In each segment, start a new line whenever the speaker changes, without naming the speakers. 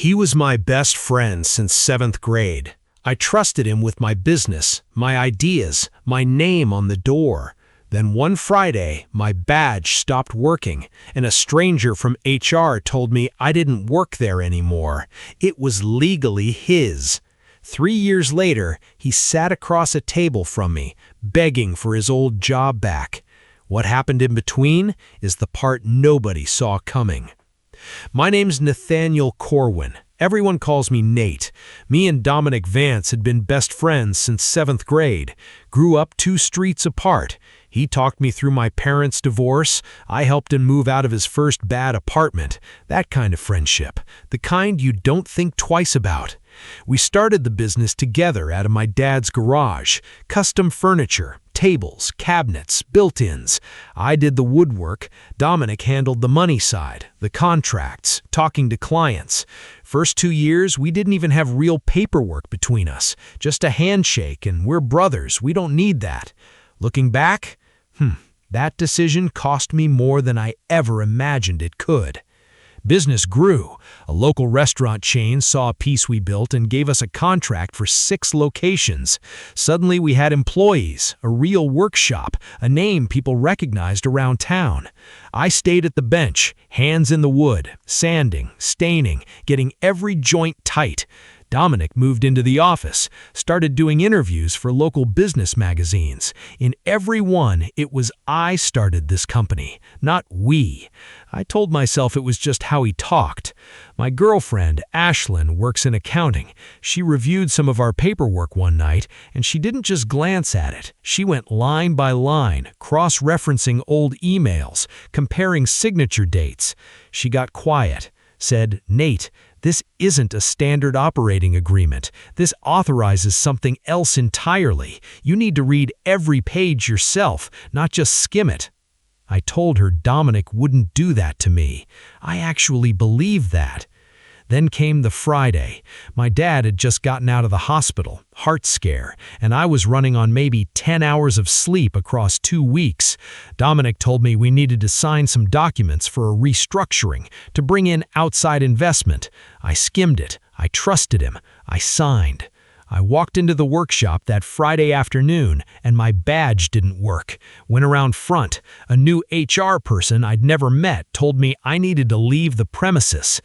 He was my best friend since 7th grade. I trusted him with my business, my ideas, my name on the door. Then one Friday, my badge stopped working, and a stranger from HR told me I didn't work there anymore. It was legally his. 3 years later, he sat across a table from me, begging for his old job back. What happened in between is the part nobody saw coming. My name's Nathaniel Corwin. Everyone calls me Nate. Me and Dominic Vance had been best friends since 7th grade. Grew up 2 streets apart. He talked me through my parents' divorce. I helped him move out of his first bad apartment. That kind of friendship. The kind you don't think twice about. We started the business together out of my dad's garage. Custom furniture, tables, cabinets, built-ins. I did the woodwork. Dominic handled the money side, the contracts, talking to clients. First 2 years, we didn't even have real paperwork between us. Just a handshake, and we're brothers. We don't need that. Looking back, that decision cost me more than I ever imagined it could. Business grew. A local restaurant chain saw a piece we built and gave us a contract for 6 locations. Suddenly we had employees, a real workshop, a name people recognized around town. I stayed at the bench, hands in the wood, sanding, staining, getting every joint tight. Dominic moved into the office, started doing interviews for local business magazines. In every one, it was I started this company, not we. I told myself it was just how he talked. My girlfriend, Ashlyn, works in accounting. She reviewed some of our paperwork one night, and she didn't just glance at it. She went line by line, cross-referencing old emails, comparing signature dates. She got quiet, said, "Nate, this isn't a standard operating agreement. This authorizes something else entirely. You need to read every page yourself, not just skim it." I told her Dominic wouldn't do that to me. I actually believed that. Then came the Friday. My dad had just gotten out of the hospital, heart scare, and I was running on maybe 10 hours of sleep across 2 weeks. Dominic told me we needed to sign some documents for a restructuring to bring in outside investment. I skimmed it. I trusted him. I signed. I walked into the workshop that Friday afternoon, and my badge didn't work. Went around front. A new HR person I'd never met told me I needed to leave the premises.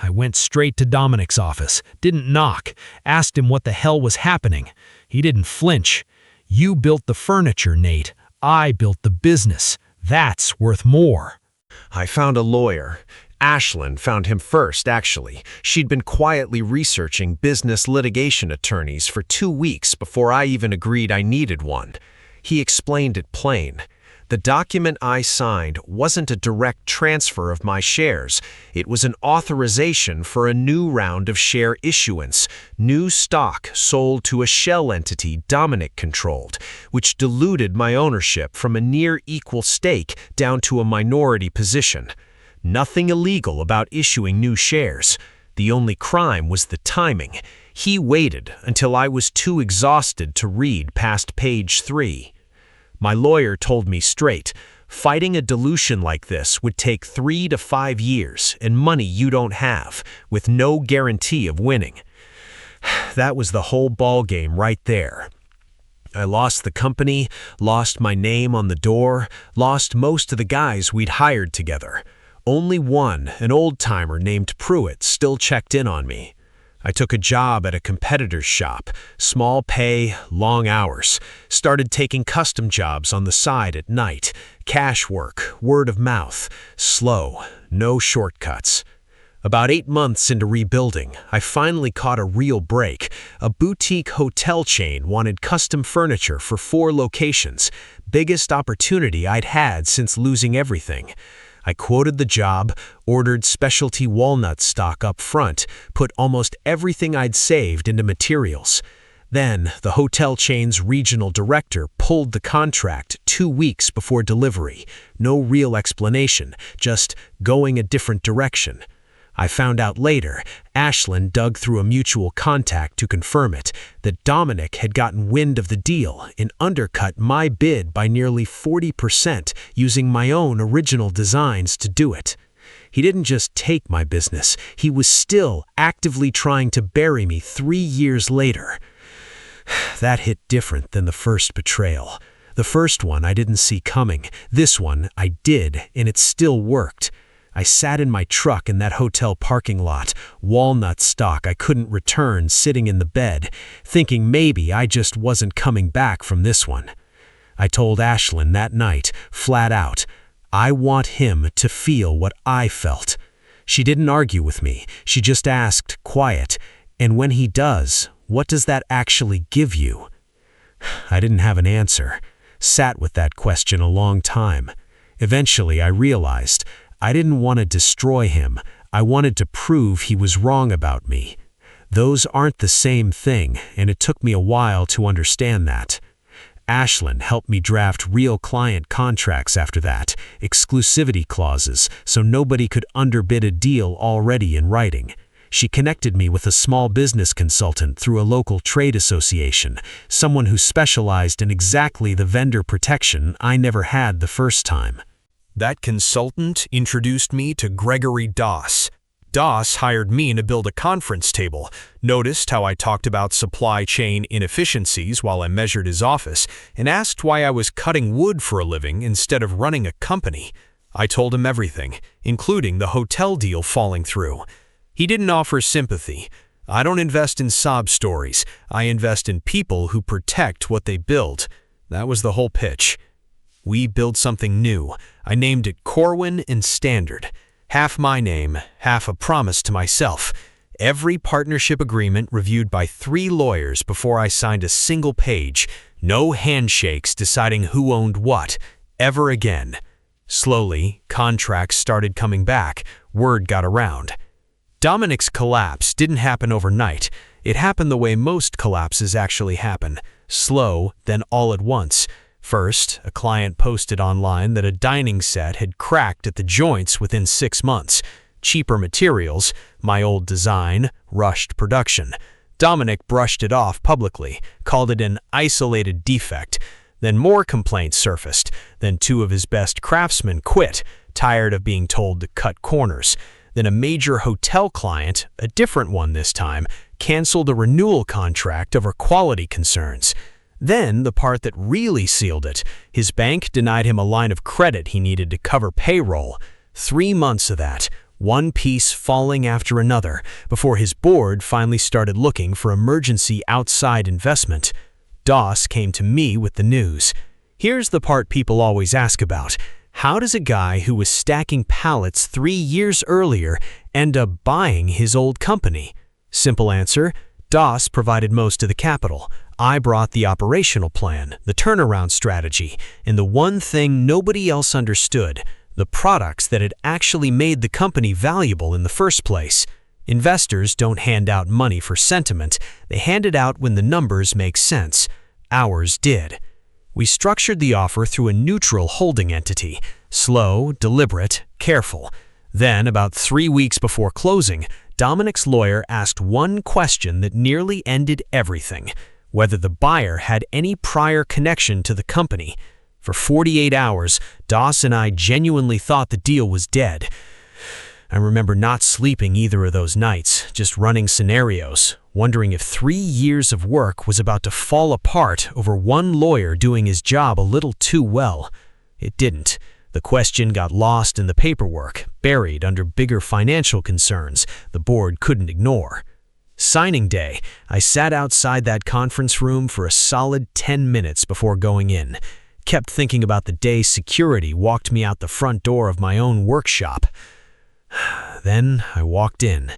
I went straight to Dominic's office, didn't knock, asked him what the hell was happening. He didn't flinch. "You built the furniture, Nate. I built the business. That's worth more."
I found a lawyer. Ashlyn found him first, actually. She'd been quietly researching business litigation attorneys for 2 weeks before I even agreed I needed one. He explained it plain. The document I signed wasn't a direct transfer of my shares. It was an authorization for a new round of share issuance, new stock sold to a shell entity Dominic controlled, which diluted my ownership from a near-equal stake down to a minority position. Nothing illegal about issuing new shares. The only crime was the timing. He waited until I was too exhausted to read past page 3. My lawyer told me straight, fighting a dilution like this would take 3 to 5 years and money you don't have, with no guarantee of winning. That was the whole ballgame right there. I lost the company, lost my name on the door, lost most of the guys we'd hired together. Only one, an old-timer named Pruitt, still checked in on me. I took a job at a competitor's shop, small pay, long hours. Started taking custom jobs on the side at night. Cash work, word of mouth. Slow, no shortcuts. About 8 months into rebuilding, I finally caught a real break. A boutique hotel chain wanted custom furniture for 4 locations. Biggest opportunity I'd had since losing everything. I quoted the job, ordered specialty walnut stock up front, put almost everything I'd saved into materials. Then, the hotel chain's regional director pulled the contract 2 weeks before delivery. No real explanation, just going a different direction. I found out later, Ashlyn dug through a mutual contact to confirm it, that Dominic had gotten wind of the deal and undercut my bid by nearly 40% using my own original designs to do it.
He didn't just take my business, he was still actively trying to bury me 3 years later. That hit different than the first betrayal. The first one I didn't see coming. This one I did, and it still worked. I sat in my truck in that hotel parking lot, walnut stock I couldn't return, sitting in the bed, thinking maybe I just wasn't coming back from this one. I told Ashlyn that night, flat out, I want him to feel what I felt. She didn't argue with me. She just asked, quiet, and when he does, what does that actually give you? I didn't have an answer. Sat with that question a long time. Eventually I realized I didn't want to destroy him. I wanted to prove he was wrong about me. Those aren't the same thing, and it took me a while to understand that. Ashlyn helped me draft real client contracts after that, exclusivity clauses, so nobody could underbid a deal already in writing. She connected me with a small business consultant through a local trade association, someone who specialized in exactly the vendor protection I never had the first time.
That consultant introduced me to Gregory Doss. Doss hired me to build a conference table, noticed how I talked about supply chain inefficiencies while I measured his office, and asked why I was cutting wood for a living instead of running a company. I told him everything, including the hotel deal falling through. He didn't offer sympathy. I don't invest in sob stories. I invest in people who protect what they build. That was the whole pitch. We built something new. I named it Corwin and Standard. Half my name, half a promise to myself. Every partnership agreement reviewed by 3 lawyers before I signed a single page. No handshakes deciding who owned what, ever again. Slowly, contracts started coming back. Word got around. Dominic's collapse didn't happen overnight. It happened the way most collapses actually happen. Slow, then all at once. First, a client posted online that a dining set had cracked at the joints within 6 months. Cheaper materials, my old design, rushed production. Dominic brushed it off publicly, called it an isolated defect. Then more complaints surfaced. Then 2 of his best craftsmen quit, tired of being told to cut corners. Then a major hotel client, a different one this time, canceled a renewal contract over quality concerns. Then, the part that really sealed it, his bank denied him a line of credit he needed to cover payroll. 3 months of that, one piece falling after another, before his board finally started looking for emergency outside investment. Doss came to me with the news. Here's the part people always ask about. How does a guy who was stacking pallets 3 years earlier end up buying his old company? Simple answer, Doss provided most of the capital. I brought the operational plan, the turnaround strategy, and the one thing nobody else understood, the products that had actually made the company valuable in the first place. Investors don't hand out money for sentiment, they hand it out when the numbers make sense. Ours did. We structured the offer through a neutral holding entity, slow, deliberate, careful. Then, about 3 weeks before closing, Dominic's lawyer asked one question that nearly ended everything: whether the buyer had any prior connection to the company. For 48 hours, Doss and I genuinely thought the deal was dead. I remember not sleeping either of those nights, just running scenarios, wondering if 3 years of work was about to fall apart over one lawyer doing his job a little too well. It didn't. The question got lost in the paperwork, buried under bigger financial concerns the board couldn't ignore. Signing day, I sat outside that conference room for a solid 10 minutes before going in. Kept thinking about the day security walked me out the front door of my own workshop. Then I walked in.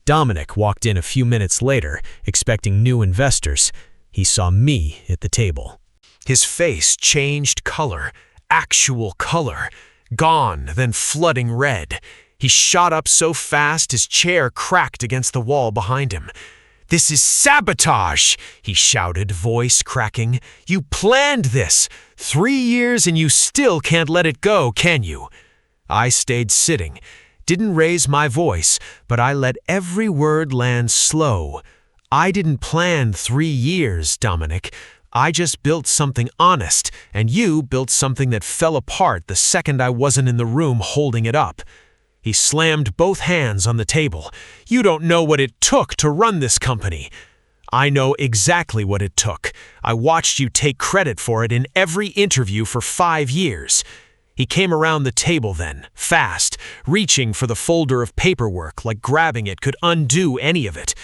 Dominic walked in a few minutes later, expecting new investors. He saw me at the table.
His face changed color, actual color, gone, then flooding red. He shot up so fast his chair cracked against the wall behind him. "This is sabotage!" he shouted, voice cracking. "You planned this! 3 years and you still can't let it go, can you?" I stayed sitting, didn't raise my voice, but I let every word land slow. I didn't plan 3 years, Dominic. I just built something honest, and you built something that fell apart the second I wasn't in the room holding it up.
He slammed both hands on the table. "You don't know what it took to run this company." "I know exactly what it took. I watched you take credit for it in every interview for 5 years." He came around the table then, fast, reaching for the folder of paperwork like grabbing it could undo any of it.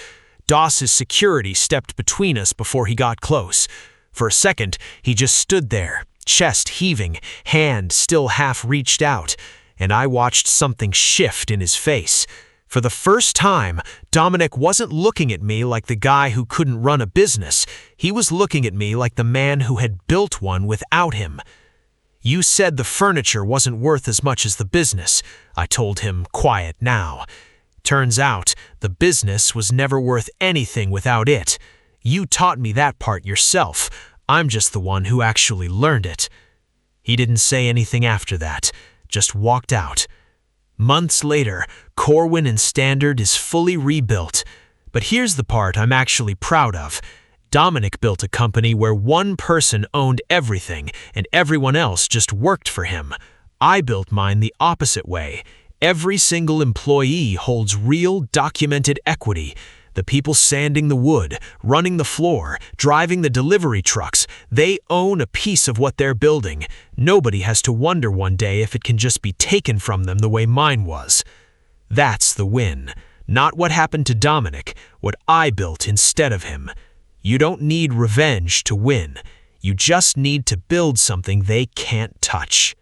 Doss's security stepped between us before he got close. For a second, he just stood there, chest heaving, hand still half reached out, and I watched something shift in his face. For the first time, Dominic wasn't looking at me like the guy who couldn't run a business. He was looking at me like the man who had built one without him. "You said the furniture wasn't worth as much as the business," I told him, quiet now. "Turns out, the business was never worth anything without it. You taught me that part yourself. I'm just the one who actually learned it." He didn't say anything after that, just walked out. Months later, Corwin and Standard is fully rebuilt. But here's the part I'm actually proud of. Dominic built a company where one person owned everything and everyone else just worked for him. I built mine the opposite way. Every single employee holds real, documented equity. The people sanding the wood, running the floor, driving the delivery trucks, they own a piece of what they're building. Nobody has to wonder one day if it can just be taken from them the way mine was. That's the win. Not what happened to Dominic, what I built instead of him. You don't need revenge to win. You just need to build something they can't touch.